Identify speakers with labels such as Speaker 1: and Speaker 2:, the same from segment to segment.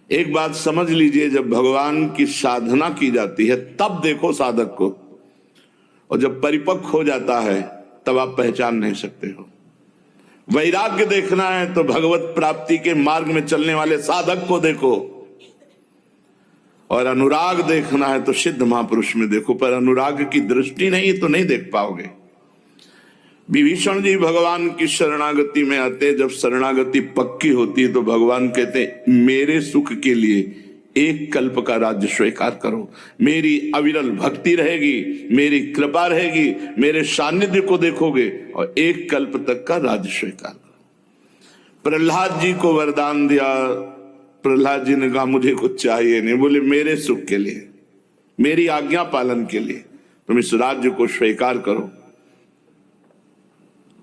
Speaker 1: एक बात समझ लीजिए, जब भगवान की साधना की जाती है तब देखो साधक को, और जब परिपक्व हो जाता है तब आप पहचान नहीं सकते हो। वैराग्य देखना है तो भगवत प्राप्ति के मार्ग में चलने वाले साधक को देखो, और अनुराग देखना है तो सिद्ध महापुरुष में देखो। पर अनुराग की दृष्टि नहीं तो नहीं देख पाओगे। विभीषण जी भगवान की शरणागति में आते, जब शरणागति पक्की होती है तो भगवान कहते हैं मेरे सुख के लिए एक कल्प का राज्य स्वीकार करो, मेरी अविरल भक्ति रहेगी, मेरी कृपा रहेगी, मेरे सानिध्य को देखोगे और एक कल्प तक का राज्य स्वीकार करो। प्रहलाद जी को वरदान दिया, प्रहलाद जी ने कहा मुझे कुछ चाहिए नहीं, बोले मेरे सुख के लिए, मेरी आज्ञा पालन के लिए तुम इस राज्य को स्वीकार करो।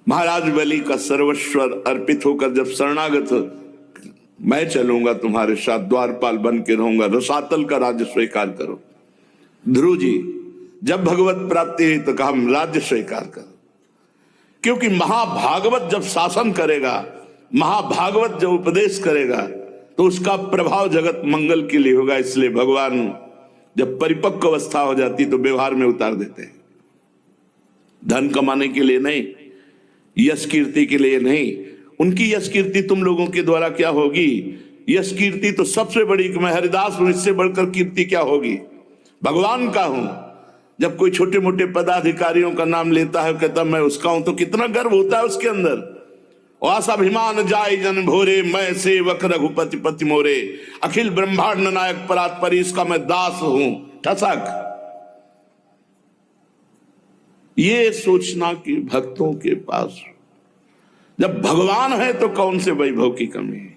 Speaker 1: महाराज बलि का सर्वस्व अर्पित होकर जब शरणागत, मैं चलूंगा तुम्हारे साथ, द्वारपाल बन के रहूंगा, रसातल का राज्य स्वीकार करो। ध्रुव जी जब भगवत प्राप्ति हुई तो कहा हम राज्य स्वीकार करो, क्योंकि महाभागवत जब शासन करेगा, महाभागवत जब उपदेश करेगा तो उसका प्रभाव जगत मंगल के लिए होगा। इसलिए भगवान जब परिपक्व अवस्था हो जाती तो व्यवहार में उतार देते हैं। धन कमाने के लिए नहीं, यश कीर्ति के लिए नहीं। उनकी यश कीर्ति तुम लोगों के द्वारा क्या होगी? यश कीर्ति तो सबसे बड़ी, कि मैं हरिदास हूं, इससे बढ़कर कीर्ति क्या होगी? भगवान का हूं। जब कोई छोटे मोटे पदाधिकारियों का नाम लेता है, कहता मैं उसका हूं, तो कितना गर्व होता है उसके अंदर। अभिमान जाय जन भोरे, मैं सेवक रघुपति पति मोरे, अखिल ब्रह्मांड नायक परात्परी, इसका मैं दास हूं। ठसक। ये सोचना कि भक्तों के पास जब भगवान है तो कौन से वैभव की कमी है।